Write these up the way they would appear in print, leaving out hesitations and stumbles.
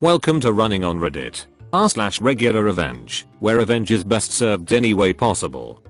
Welcome to Running on Reddit r/RegularRevenge, where revenge is best served any way possible.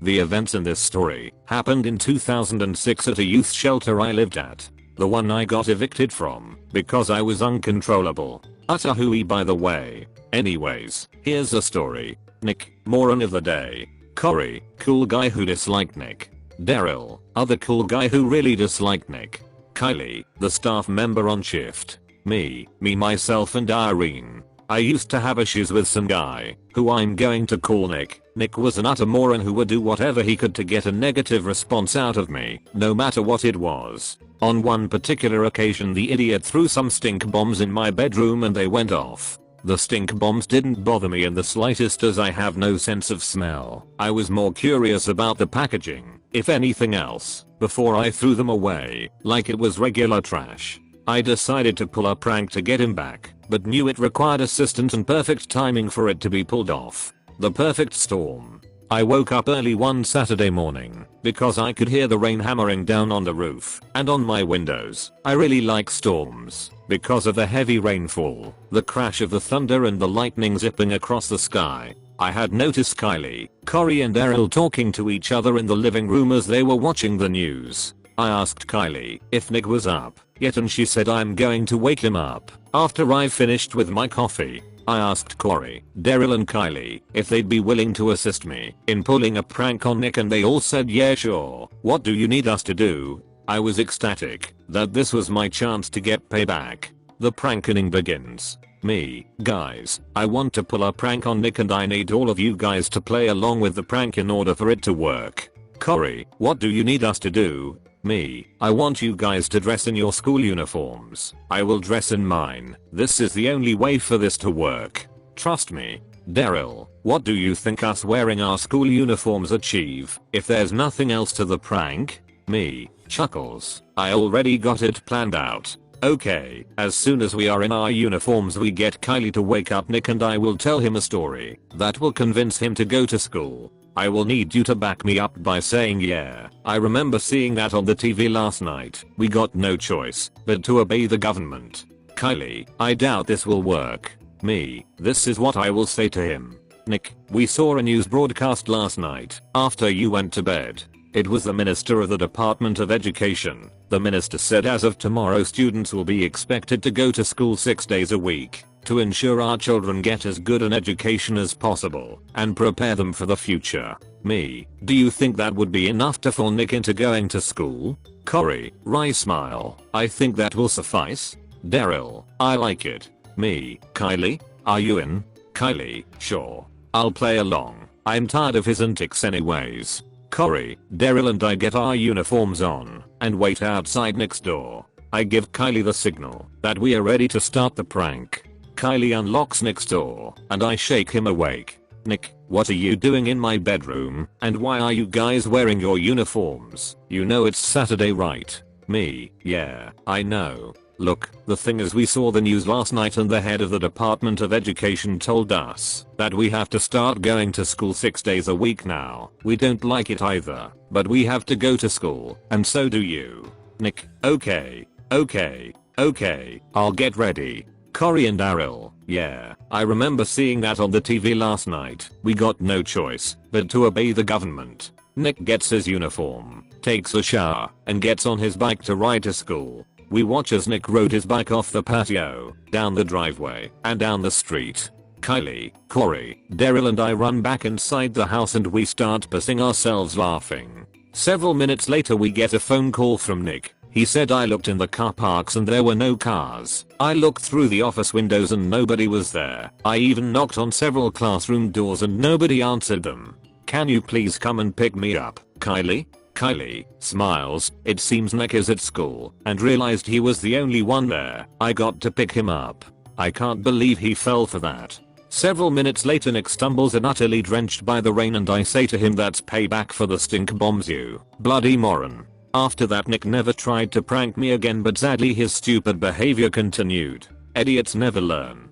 The events in this story happened in 2006 at a youth shelter I lived at. The one I got evicted from because I was uncontrollable. Utter hooey by the way. Anyways, here's the story. Nick, moron of the day. Corey, cool guy who disliked Nick. Daryl, other cool guy who really disliked Nick. Kylie, the staff member on shift. Me, myself and Irene. I used to have issues with some guy, who I'm going to call Nick. Nick was an utter moron who would do whatever he could to get a negative response out of me, no matter what it was. On one particular occasion the idiot threw some stink bombs in my bedroom and they went off. The stink bombs didn't bother me in the slightest as I have no sense of smell. I was more curious about the packaging, if anything else, before I threw them away, like it was regular trash. I decided to pull a prank to get him back, but knew it required assistance and perfect timing for it to be pulled off. The perfect storm. I woke up early one Saturday morning because I could hear the rain hammering down on the roof and on my windows. I really like storms because of the heavy rainfall, the crash of the thunder and the lightning zipping across the sky. I had noticed Kylie, Corey and Daryl talking to each other in the living room as they were watching the news. I asked Kylie if Nick was up yet and she said I'm going to wake him up after I finished with my coffee. I asked Corey, Daryl and Kylie if they'd be willing to assist me in pulling a prank on Nick and they all said yeah sure. What do you need us to do? I was ecstatic that this was my chance to get payback. The prankening begins. Me, guys, I want to pull a prank on Nick and I need all of you guys to play along with the prank in order for it to work. Corey, what do you need us to do? Me, I want you guys to dress in your school uniforms. I will dress in mine. This is the only way for this to work. Trust me. Daryl, what do you think us wearing our school uniforms achieve if there's nothing else to the prank? Me, chuckles. I already got it planned out. Okay, as soon as we are in our uniforms we get Kylie to wake up Nick and I will tell him a story that will convince him to go to school. I will need you to back me up by saying yeah. I remember seeing that on the TV last night. We got no choice but to obey the government. Kylie, I doubt this will work. Me, this is what I will say to him. Nick, we saw a news broadcast last night after you went to bed. It was the Minister of the Department of Education. The minister said as of tomorrow students will be expected to go to school 6 days a week to ensure our children get as good an education as possible and prepare them for the future. Me, do you think that would be enough to fool Nick into going to school? Corey, wry smile. I think that will suffice. Daryl, I like it. Me, Kylie, are you in? Kylie, sure. I'll play along. I'm tired of his antics anyways. Corey, Daryl and I get our uniforms on and wait outside Nick's door. I give Kylie the signal that we are ready to start the prank. Kylie unlocks Nick's door and I shake him awake. Nick, what are you doing in my bedroom and why are you guys wearing your uniforms? You know it's Saturday, right? Me, yeah, I know. Look, the thing is we saw the news last night and the head of the Department of Education told us that we have to start going to school 6 days a week now. We don't like it either, but we have to go to school and so do you. Nick, okay, I'll get ready. Corey and Daryl, yeah, I remember seeing that on the TV last night. We got no choice but to obey the government. Nick gets his uniform, takes a shower, and gets on his bike to ride to school. We watch as Nick rode his bike off the patio, down the driveway, and down the street. Kylie, Corey, Daryl and I run back inside the house and we start pissing ourselves laughing. Several minutes later we get a phone call from Nick. He said I looked in the car parks and there were no cars. I looked through the office windows and nobody was there. I even knocked on several classroom doors and nobody answered them. Can you please come and pick me up, Kylie? Kylie smiles. It seems Nick is at school and realized he was the only one there. I got to pick him up. I can't believe he fell for that. Several minutes later Nick stumbles and utterly drenched by the rain and I say to him that's payback for the stink bombs you bloody moron. After that Nick never tried to prank me again but sadly his stupid behavior continued. Idiots never learn.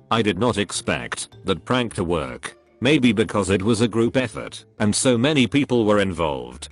I did not expect that prank to work. Maybe because it was a group effort and so many people were involved.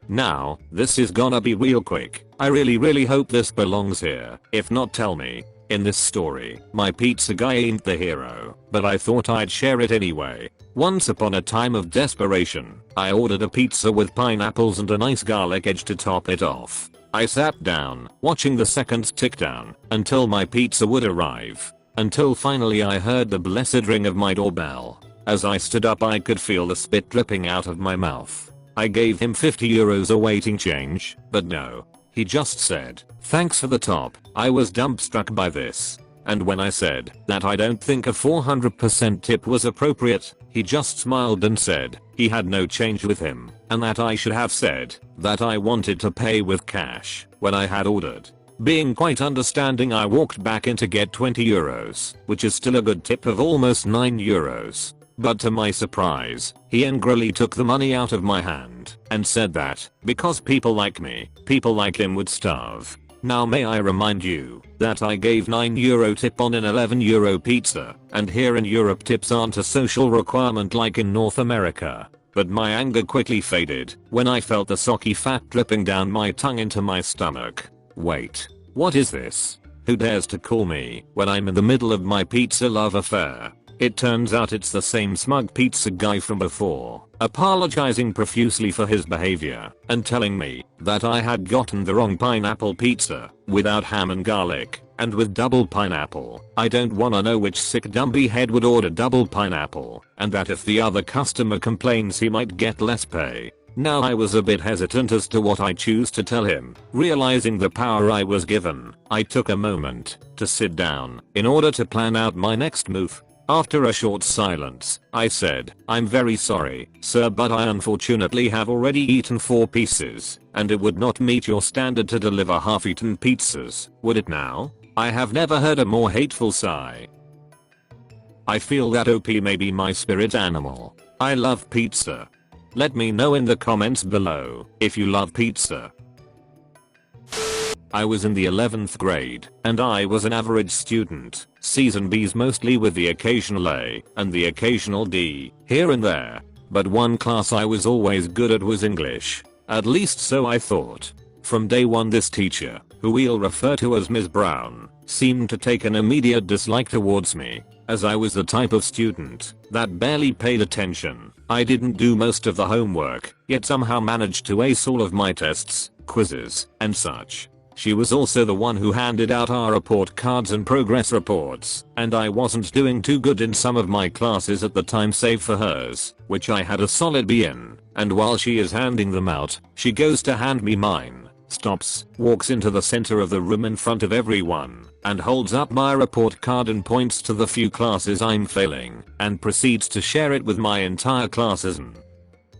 Now, this is gonna be real quick. I really hope this belongs here. If not, tell me. In this story, my pizza guy ain't the hero, but I thought I'd share it anyway. Once upon a time of desperation, I ordered a pizza with pineapples and a nice garlic edge to top it off. I sat down, watching the seconds tick down, until my pizza would arrive. Until finally I heard the blessed ring of my doorbell. As I stood up, I could feel the spit dripping out of my mouth. I gave him €50 awaiting change, but no. He just said, "Thanks for the top." I was dumbstruck by this. And when I said that I don't think a 400% tip was appropriate, he just smiled and said he had no change with him, and that I should have said that I wanted to pay with cash when I had ordered. Being quite understanding, I walked back in to get €20, which is still a good tip of almost €9. But to my surprise, he angrily took the money out of my hand and said that because people like me, people like him would starve. Now may I remind you that I gave €9 tip on an €11 pizza, and here in Europe tips aren't a social requirement like in North America. But my anger quickly faded when I felt the soggy fat dripping down my tongue into my stomach. Wait, what is this? Who dares to call me when I'm in the middle of my pizza love affair? It turns out it's the same smug pizza guy from before, apologizing profusely for his behavior and telling me that I had gotten the wrong pineapple pizza without ham and garlic and with double pineapple. I don't wanna know which sick dumpy head would order double pineapple, and that if the other customer complains he might get less pay. Now I was a bit hesitant as to what I choose to tell him. Realizing the power I was given, I took a moment to sit down in order to plan out my next move. After a short silence, I said, "I'm very sorry, sir, but I unfortunately have already eaten 4 pieces, and it would not meet your standard to deliver half-eaten pizzas, would it now?" I have never heard a more hateful sigh. I feel that OP may be my spirit animal. I love pizza. Let me know in the comments below if you love pizza. I was in the 11th grade, and I was an average student, C's and B's mostly with the occasional A and the occasional D here and there. But one class I was always good at was English. At least so I thought. From day one, this teacher, who we'll refer to as Ms. Brown, seemed to take an immediate dislike towards me, as I was the type of student that barely paid attention. I didn't do most of the homework, yet somehow managed to ace all of my tests, quizzes, and such. She was also the one who handed out our report cards and progress reports, and I wasn't doing too good in some of my classes at the time save for hers, which I had a solid B in, and while she is handing them out, she goes to hand me mine, stops, walks into the center of the room in front of everyone, and holds up my report card and points to the few classes I'm failing, and proceeds to share it with my entire class as an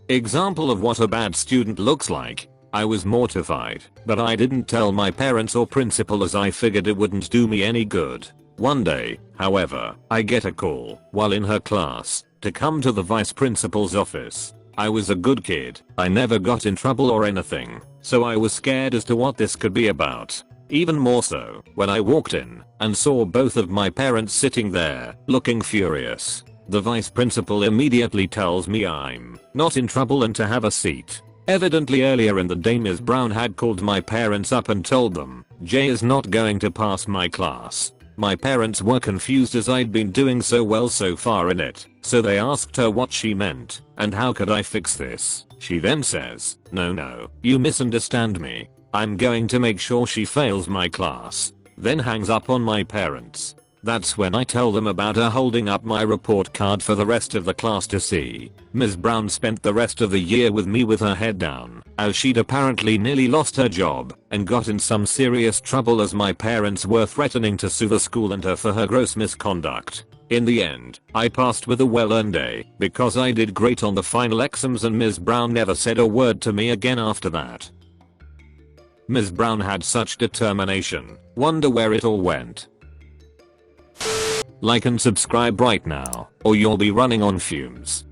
example of what a bad student looks like. I was mortified, but I didn't tell my parents or principal as I figured it wouldn't do me any good. One day, however, I get a call while in her class to come to the vice principal's office. I was a good kid, I never got in trouble or anything, so I was scared as to what this could be about. Even more so when I walked in and saw both of my parents sitting there, looking furious. The vice principal immediately tells me I'm not in trouble and to have a seat. Evidently earlier in the day Ms. Brown had called my parents up and told them, "Jay is not going to pass my class." My parents were confused as I'd been doing so well so far in it, so they asked her what she meant, and how could I fix this. She then says, No, you misunderstand me. I'm going to make sure she fails my class." Then hangs up on my parents. That's when I tell them about her holding up my report card for the rest of the class to see. Ms. Brown spent the rest of the year with me with her head down, as she'd apparently nearly lost her job and got in some serious trouble as my parents were threatening to sue the school and her for her gross misconduct. In the end, I passed with a well-earned A because I did great on the final exams, and Ms. Brown never said a word to me again after that. Ms. Brown had such determination. Wonder where it all went. Like and subscribe right now, or you'll be running on fumes.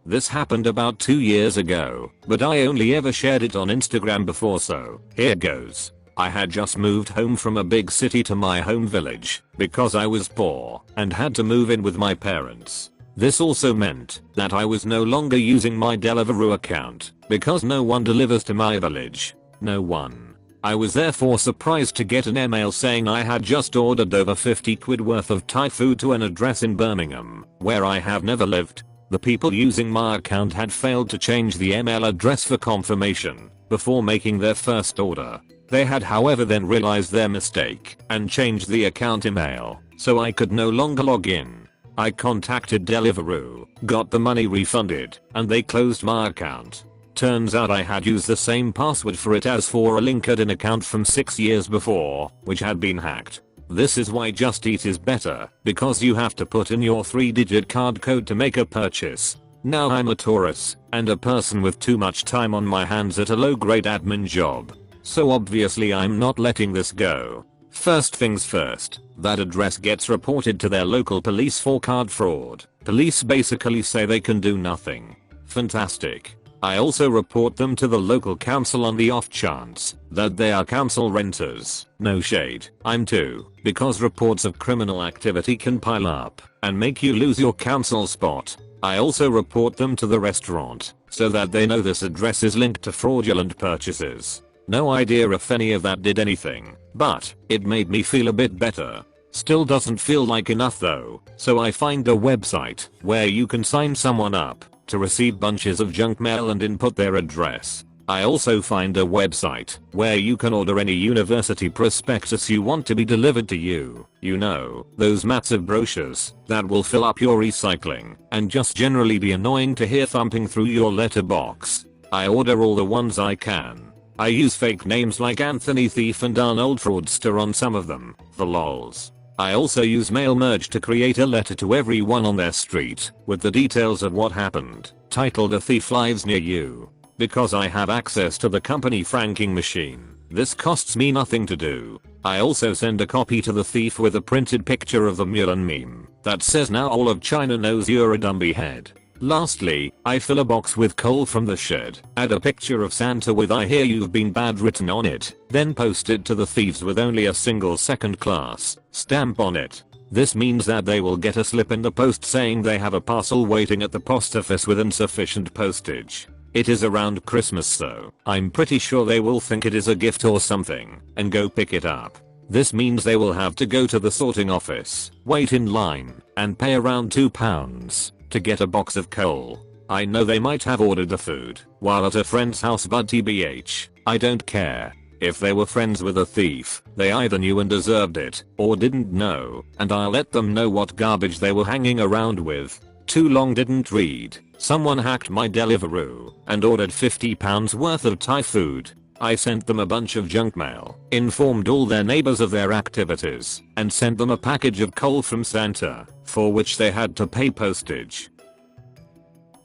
This happened about 2 years ago, but I only ever shared it on Instagram before, so here goes. I had just moved home from a big city to my home village because I was poor and had to move in with my parents. This also meant that I was no longer using my Deliveroo account because no one delivers to my village. No one. I was therefore surprised to get an email saying I had just ordered over 50 quid worth of Thai food to an address in Birmingham, where I have never lived. The people using my account had failed to change the email address for confirmation before making their first order. They had however then realized their mistake and changed the account email, so I could no longer log in. I contacted Deliveroo, got the money refunded, and they closed my account. Turns out I had used the same password for it as for a LinkedIn account from 6 years before, which had been hacked. This is why Just Eat is better, because you have to put in your 3-digit card code to make a purchase. Now I'm a Taurus, and a person with too much time on my hands at a low-grade admin job. So obviously I'm not letting this go. First things first, that address gets reported to their local police for card fraud. Police basically say they can do nothing. Fantastic. I also report them to the local council on the off chance that they are council renters. No shade, I'm too, because reports of criminal activity can pile up and make you lose your council spot. I also report them to the restaurant so that they know this address is linked to fraudulent purchases. No idea if any of that did anything, but it made me feel a bit better. Still doesn't feel like enough though, so I find a website where you can sign someone up to receive bunches of junk mail and input their address. I also find a website where you can order any university prospectus you want to be delivered to you. You know, those massive brochures that will fill up your recycling and just generally be annoying to hear thumping through your letterbox. I order all the ones I can. I use fake names like Anthony Thief and Arnold Fraudster on some of them, for lols. I also use mail merge to create a letter to everyone on their street with the details of what happened, titled A Thief Lives Near You. Because I have access to the company franking machine, this costs me nothing to do. I also send a copy to the thief with a printed picture of the Mulan meme that says now all of China knows you're a dumby head. Lastly, I fill a box with coal from the shed, add a picture of Santa with I hear you've been bad written on it, then post it to the thieves with only a single second class stamp on it. This means that they will get a slip in the post saying they have a parcel waiting at the post office with insufficient postage. It is around Christmas so I'm pretty sure they will think it is a gift or something and go pick it up. This means they will have to go to the sorting office, wait in line, and pay around £2 to get a box of coal. I know they might have ordered the food while at a friend's house, but TBH, I don't care. If they were friends with a thief, they either knew and deserved it or didn't know, and I'll let them know what garbage they were hanging around with. Too long didn't read. Someone hacked my Deliveroo and ordered £50 worth of Thai food. I sent them a bunch of junk mail, informed all their neighbors of their activities, and sent them a package of coal from Santa, for which they had to pay postage.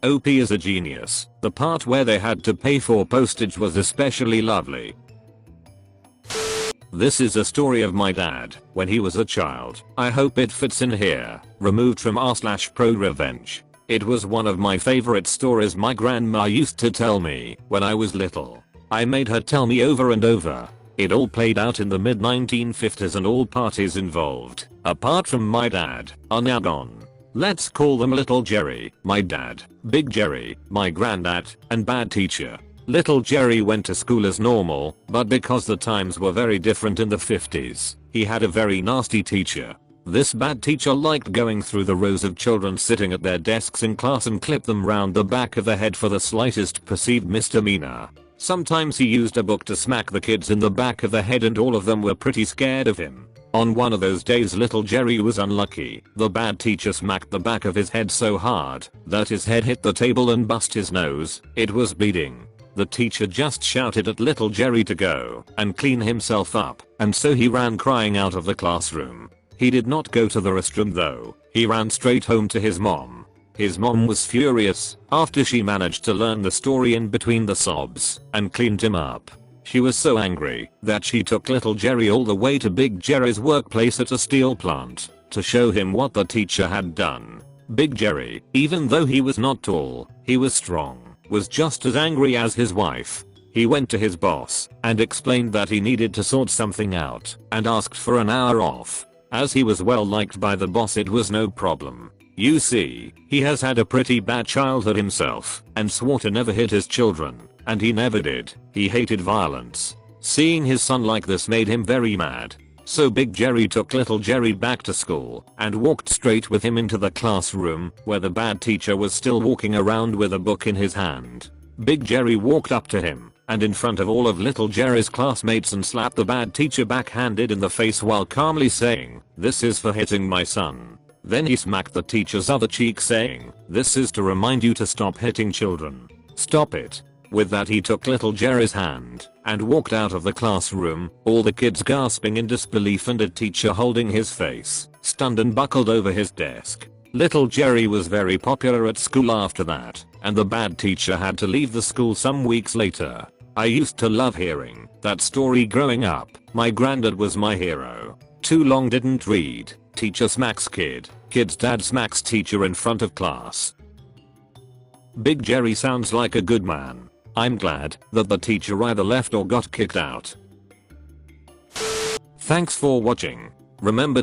OP is a genius. The part where they had to pay for postage was especially lovely. This is a story of my dad when he was a child. I hope it fits in here. Removed from r/pro-revenge. It was one of my favorite stories my grandma used to tell me when I was little. I made her tell me over and over. It all played out in the mid 1950s and all parties involved, apart from my dad, are now gone. Let's call them Little Jerry, my dad, Big Jerry, my granddad, and bad teacher. Little Jerry went to school as normal, but because the times were very different in the 50s, he had a very nasty teacher. This bad teacher liked going through the rows of children sitting at their desks in class and clip them round the back of the head for the slightest perceived misdemeanor. Sometimes he used a book to smack the kids in the back of the head and all of them were pretty scared of him. On one of those days Little Jerry was unlucky. The bad teacher smacked the back of his head so hard that his head hit the table and bust his nose. It was bleeding. The teacher just shouted at Little Jerry to go and clean himself up, and so he ran crying out of the classroom. He did not go to the restroom though. He ran straight home to his mom. His mom was furious after she managed to learn the story in between the sobs and cleaned him up. She was so angry that she took Little Jerry all the way to Big Jerry's workplace at a steel plant to show him what the teacher had done. Big Jerry, even though he was not tall, he was strong, was just as angry as his wife. He went to his boss and explained that he needed to sort something out and asked for an hour off. As he was well liked by the boss, it was no problem. You see, he has had a pretty bad childhood himself and swore to never hit his children, and he never did. He hated violence. Seeing his son like this made him very mad. So Big Jerry took little Jerry back to school and walked straight with him into the classroom where the bad teacher was still walking around with a book in his hand. Big Jerry walked up to him and in front of all of little Jerry's classmates and slapped the bad teacher backhanded in the face while calmly saying, "This is for hitting my son." Then he smacked the teacher's other cheek saying, "This is to remind you to stop hitting children. Stop it." With that he took little Jerry's hand and walked out of the classroom, all the kids gasping in disbelief and a teacher holding his face, stunned and buckled over his desk. Little Jerry was very popular at school after that, and the bad teacher had to leave the school some weeks later. I used to love hearing that story growing up. My granddad was my hero. Too long didn't read. Teacher smacks kid. Kid's dad smacks teacher in front of class. Big Jerry sounds like a good man. I'm glad that the teacher either left or got kicked out. Thanks for watching. Remember